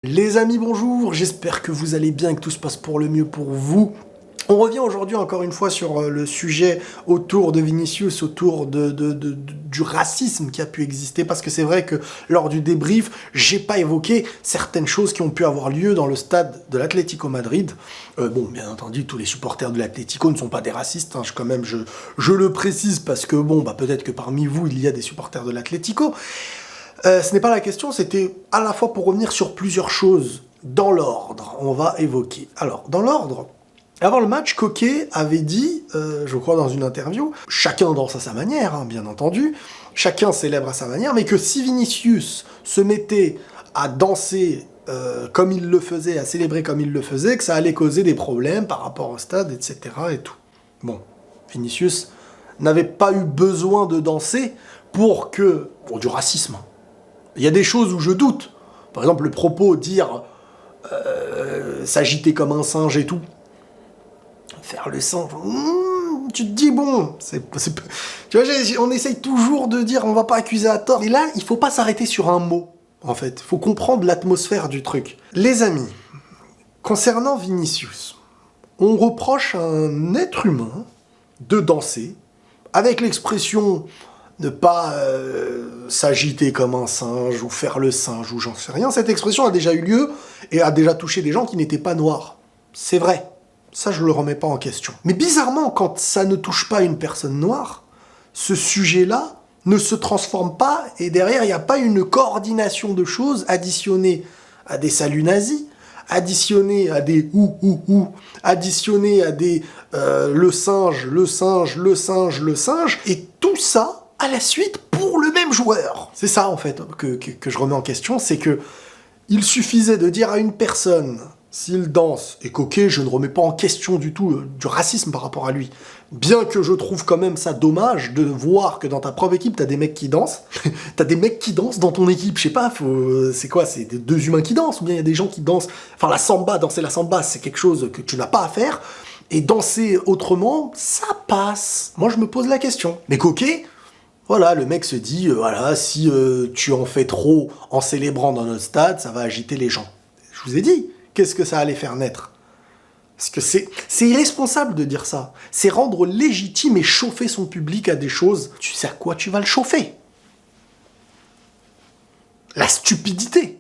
Les amis, bonjour, j'espère que vous allez bien, que tout se passe pour le mieux pour vous. On revient aujourd'hui encore une fois sur le sujet autour de Vinicius, autour du racisme qui a pu exister, parce que c'est vrai que lors du débrief, j'ai pas évoqué certaines choses qui ont pu avoir lieu dans le stade de l'Atlético Madrid. Bon, bien entendu, tous les supporters de l'Atlético ne sont pas des racistes, hein, je le précise parce que bon, peut-être que parmi vous, il y a des supporters de l'Atlético. Ce n'est pas la question, c'était à la fois pour revenir sur plusieurs choses dans l'ordre. On va évoquer. Alors, dans l'ordre, avant le match, Koké avait dit, je crois dans une interview, chacun danse à sa manière, hein, bien entendu, chacun célèbre à sa manière, mais que si Vinicius se mettait à danser comme il le faisait, à célébrer comme il le faisait, que ça allait causer des problèmes par rapport au stade, etc. et tout. Bon, Vinicius n'avait pas eu besoin de danser pour du racisme. Il y a des choses où je doute. Par exemple, le propos dire s'agiter comme un singe et tout. Faire le singe. Tu te dis, bon, tu vois, on essaye toujours de dire on va pas accuser à tort. Et là, il faut pas s'arrêter sur un mot, en fait. Il faut comprendre l'atmosphère du truc. Les amis, concernant Vinicius, on reproche à un être humain de danser avec l'expression ne pas s'agiter comme un singe ou faire le singe ou j'en sais rien. Cette expression a déjà eu lieu et a déjà touché des gens qui n'étaient pas noirs. C'est vrai. Ça, je le remets pas en question. Mais bizarrement, quand ça ne touche pas une personne noire, ce sujet-là ne se transforme pas et derrière, il n'y a pas une coordination de choses additionnées à des saluts nazis, additionnées à des additionnées à des le singe, et tout ça à la suite pour le même joueur. C'est ça en fait que je remets en question, c'est que il suffisait de dire à une personne s'il danse, et qu'ok, je ne remets pas en question du tout du racisme par rapport à lui, bien que je trouve quand même ça dommage de voir que dans ta propre équipe, t'as des mecs qui dansent, t'as des mecs qui dansent dans ton équipe, je sais pas, c'est quoi, c'est deux humains qui dansent, ou bien il y a des gens qui dansent, enfin la samba, danser la samba, c'est quelque chose que tu n'as pas à faire, et danser autrement, ça passe. Moi je me pose la question. Mais qu'ok, voilà, le mec se dit, voilà, si tu en fais trop en célébrant dans notre stade, ça va agiter les gens. Je vous ai dit, qu'est-ce que ça allait faire naître? Parce que c'est irresponsable de dire ça. C'est rendre légitime et chauffer son public à des choses. Tu sais à quoi tu vas le chauffer? La stupidité.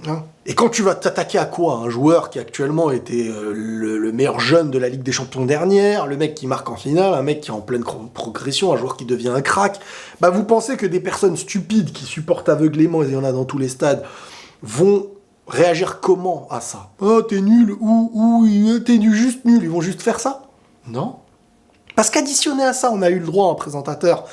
Hein? Et quand tu vas t'attaquer à quoi? Un joueur qui actuellement était le meilleur jeune de la Ligue des Champions dernière, le mec qui marque en finale, un mec qui est en pleine progression, un joueur qui devient un crack, vous pensez que des personnes stupides qui supportent aveuglément, et il y en a dans tous les stades, vont réagir comment à ça? Oh, t'es nul, ou t'es juste nul, ils vont juste faire ça? Non. Parce qu'additionné à ça, on a eu le droit, un présentateur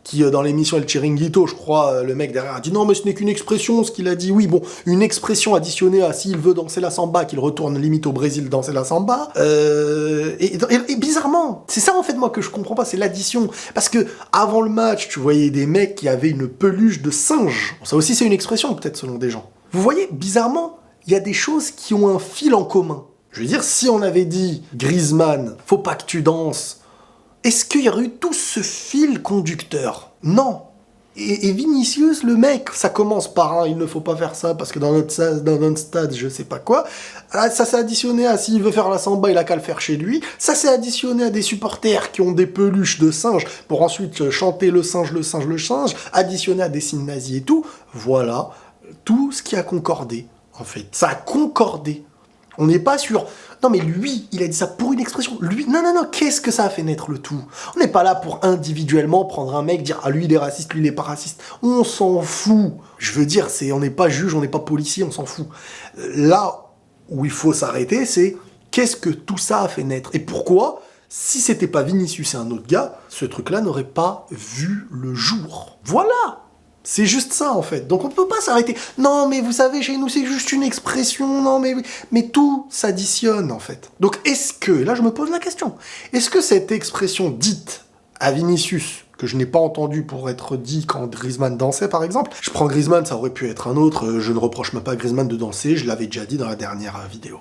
qui, dans l'émission El Chiringuito, je crois, le mec derrière a dit non, mais ce n'est qu'une expression, ce qu'il a dit. Oui, bon, une expression additionnée à s'il veut danser la samba, qu'il retourne limite au Brésil danser la samba. Et bizarrement, c'est ça en fait, moi, que je comprends pas, c'est l'addition. Parce que avant le match, tu voyais des mecs qui avaient une peluche de singe. Bon, ça aussi, c'est une expression, peut-être, selon des gens. Vous voyez, bizarrement, il y a des choses qui ont un fil en commun. Je veux dire, si on avait dit Griezmann, faut pas que tu danses, est-ce qu'il y aurait eu tout ce fil conducteur? Non. Et Vinicius, le mec, ça commence par il ne faut pas faire ça parce que dans notre stade, je sais pas quoi. Ça s'est additionné à s'il veut faire la samba, il a qu'à le faire chez lui. Ça s'est additionné à des supporters qui ont des peluches de singes pour ensuite chanter le singe, additionné à des signes nazis et tout. Voilà tout ce qui a concordé, en fait. Ça a concordé. On n'est pas sûr. Non, mais lui, il a dit ça pour une expression. Lui, non, qu'est-ce que ça a fait naître le tout? On n'est pas là pour individuellement prendre un mec, dire, ah, lui, il est raciste, lui, il est pas raciste. On s'en fout. Je veux dire, on n'est pas juge, on n'est pas policier, on s'en fout. Là où il faut s'arrêter, c'est qu'est-ce que tout ça a fait naître? Et pourquoi, si c'était pas Vinicius et un autre gars, ce truc-là n'aurait pas vu le jour? Voilà! C'est juste ça, en fait. Donc on ne peut pas s'arrêter. Non, mais vous savez, chez nous, c'est juste une expression. Non, mais tout s'additionne, en fait. Donc est-ce que, là je me pose la question, est-ce que cette expression dite à Vinicius, que je n'ai pas entendue pour être dit quand Griezmann dansait, par exemple, je prends Griezmann, ça aurait pu être un autre, je ne reproche même pas à Griezmann de danser, je l'avais déjà dit dans la dernière vidéo.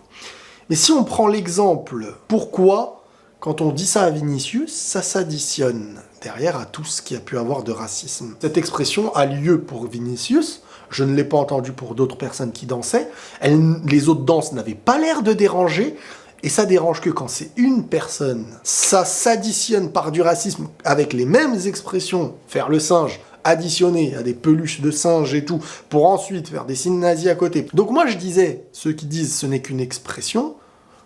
Mais si on prend l'exemple, pourquoi quand on dit ça à Vinicius, ça s'additionne derrière à tout ce qu'il y a pu avoir de racisme. Cette expression a lieu pour Vinicius je ne l'ai pas entendu pour d'autres personnes qui dansaient, les autres danses n'avaient pas l'air de déranger, et ça dérange que quand c'est une personne, ça s'additionne par du racisme avec les mêmes expressions, faire le singe, additionner à des peluches de singes et tout, pour ensuite faire des signes nazis à côté. Donc moi je disais, ceux qui disent ce n'est qu'une expression,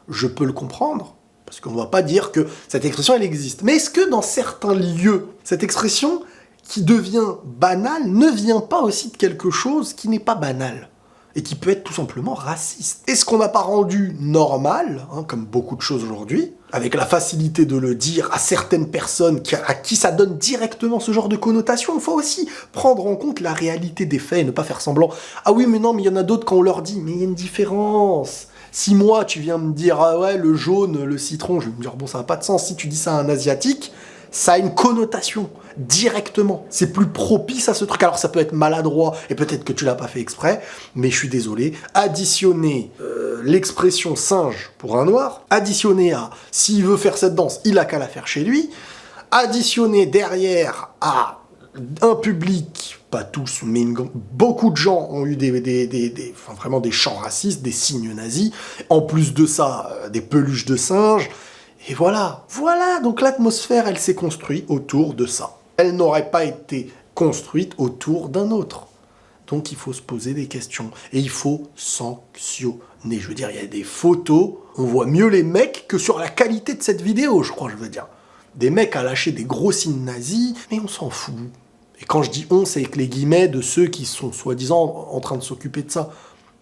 je peux le comprendre, parce qu'on ne va pas dire que cette expression elle existe. Mais est-ce que dans certains lieux, cette expression qui devient banale ne vient pas aussi de quelque chose qui n'est pas banal et qui peut être tout simplement raciste? Est-ce qu'on n'a pas rendu normal, comme beaucoup de choses aujourd'hui, avec la facilité de le dire à certaines personnes à qui ça donne directement ce genre de connotation? Il faut aussi prendre en compte la réalité des faits et ne pas faire semblant. Ah oui, mais non, mais il y en a d'autres quand on leur dit, mais il y a une différence. Si moi, tu viens me dire, ah ouais, le jaune, le citron, je vais me dire, bon, ça n'a pas de sens. Si tu dis ça à un asiatique, ça a une connotation, directement. C'est plus propice à ce truc. Alors ça peut être maladroit, et peut-être que tu l'as pas fait exprès, mais je suis désolé. Additionner l'expression singe pour un noir, additionner à, s'il veut faire cette danse, il a qu'à la faire chez lui, additionner derrière à un public, pas tous, mais beaucoup de gens ont eu vraiment des chants racistes, des signes nazis, en plus de ça, des peluches de singes, et voilà, donc l'atmosphère, elle s'est construite autour de ça. Elle n'aurait pas été construite autour d'un autre. Donc il faut se poser des questions, et il faut sanctionner. Je veux dire, il y a des photos, on voit mieux les mecs que sur la qualité de cette vidéo, je crois, je veux dire. Des mecs à lâcher des gros signes nazis, mais on s'en fout. Et quand je dis on, c'est avec les guillemets de ceux qui sont soi-disant en train de s'occuper de ça.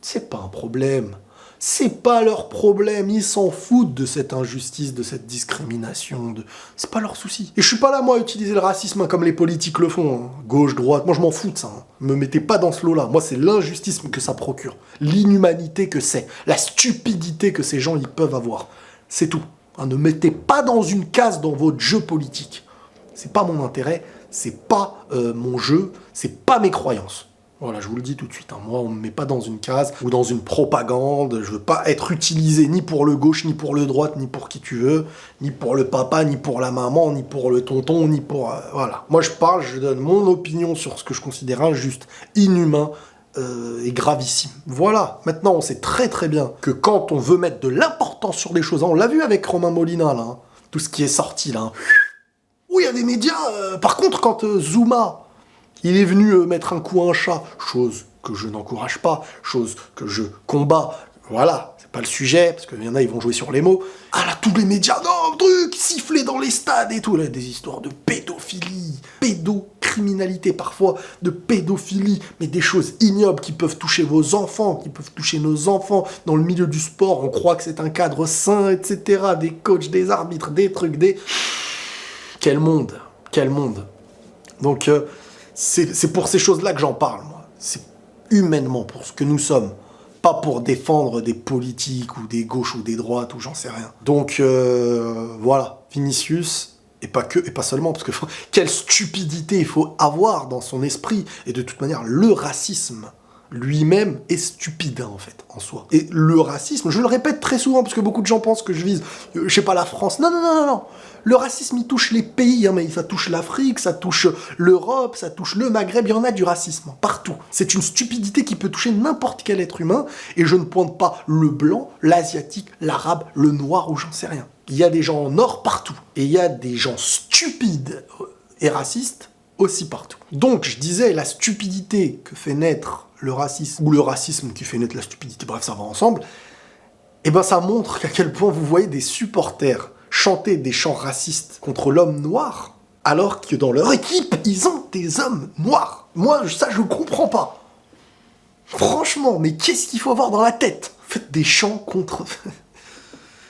C'est pas un problème. C'est pas leur problème, ils s'en foutent de cette injustice, de cette discrimination, c'est pas leur souci. Et je suis pas là, moi, à utiliser le racisme comme les politiques le font, gauche, droite, moi je m'en fous de ça. Me mettez pas dans ce lot-là, moi c'est l'injustice que ça procure, l'inhumanité que c'est, la stupidité que ces gens ils peuvent avoir. C'est tout. Ne mettez pas dans une case dans votre jeu politique. C'est pas mon intérêt, c'est pas mon jeu, c'est pas mes croyances. Voilà, je vous le dis tout de suite, moi on me met pas dans une case ou dans une propagande, je veux pas être utilisé ni pour le gauche, ni pour le droite, ni pour qui tu veux, ni pour le papa, ni pour la maman, ni pour le tonton, ni pour... voilà. Moi je parle, je donne mon opinion sur ce que je considère injuste, inhumain et gravissime. Voilà, maintenant on sait très très bien que quand on veut mettre de l'importance sur des choses, on l'a vu avec Romain Molina là, tout ce qui est sorti là. Oui, il y a des médias, par contre quand Zouma... il est venu mettre un coup à un chat, chose que je n'encourage pas, chose que je combats, voilà, c'est pas le sujet, parce qu'il y en a, ils vont jouer sur les mots. Ah là, tous les médias, non, truc, siffler dans les stades et tout, là, des histoires de pédophilie, pédocriminalité parfois, de pédophilie, mais des choses ignobles qui peuvent toucher vos enfants, qui peuvent toucher nos enfants, dans le milieu du sport, on croit que c'est un cadre sain, etc., des coachs, des arbitres, des trucs, Quel monde. Donc, c'est pour ces choses-là que j'en parle, moi. C'est humainement pour ce que nous sommes. Pas pour défendre des politiques ou des gauches ou des droites ou j'en sais rien. Donc, voilà. Vinicius, et pas seulement, parce que quelle stupidité il faut avoir dans son esprit. Et de toute manière, le racisme lui-même est stupide, en fait, en soi. Et le racisme, je le répète très souvent, parce que beaucoup de gens pensent que je vise, je sais pas, la France. Non. Le racisme, il touche les pays, mais ça touche l'Afrique, ça touche l'Europe, ça touche le Maghreb, il y en a du racisme, partout. C'est une stupidité qui peut toucher n'importe quel être humain, et je ne pointe pas le blanc, l'asiatique, l'arabe, le noir, ou j'en sais rien. Il y a des gens en or partout, et il y a des gens stupides et racistes aussi partout. Donc, je disais, la stupidité que fait naître le racisme, ou le racisme qui fait naître la stupidité, bref, ça va ensemble, et ben ça montre qu'à quel point vous voyez des supporters chanter des chants racistes contre l'homme noir, alors que dans leur équipe, ils ont des hommes noirs. Moi, ça, je comprends pas. Franchement, mais qu'est-ce qu'il faut avoir dans la tête? Faites des chants contre...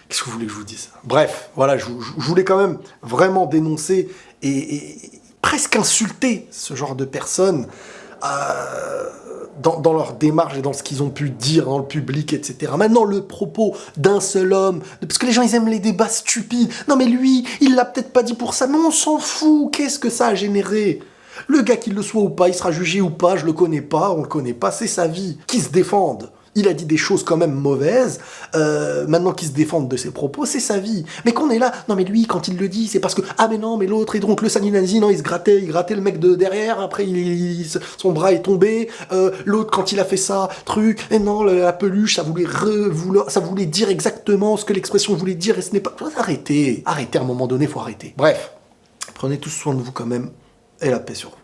Qu'est-ce que vous voulez que je vous dise? Bref, voilà, je voulais quand même vraiment dénoncer et presque insulter ce genre de personnes dans leur démarche et dans ce qu'ils ont pu dire dans le public, etc. Maintenant, le propos d'un seul homme, parce que les gens, ils aiment les débats stupides. Non, mais lui, il l'a peut-être pas dit pour ça, mais on s'en fout. Qu'est-ce que ça a généré? Le gars, qu'il le soit ou pas, il sera jugé ou pas, je le connais pas, on le connaît pas, c'est sa vie. Qu'ils se défendent. il a dit des choses quand même mauvaises, maintenant qu'il se défende de ses propos, c'est sa vie. Mais qu'on est là, non mais lui, quand il le dit, c'est parce que, ah mais non, mais l'autre, et donc le Saninazi, non, il grattait le mec de derrière, après son bras est tombé, l'autre, quand il a fait ça, truc, et non, la peluche, ça voulait dire exactement ce que l'expression voulait dire, et ce n'est pas... Arrêtez, à un moment donné, faut arrêter. Bref, prenez tous soin de vous quand même, et la paix sur vous.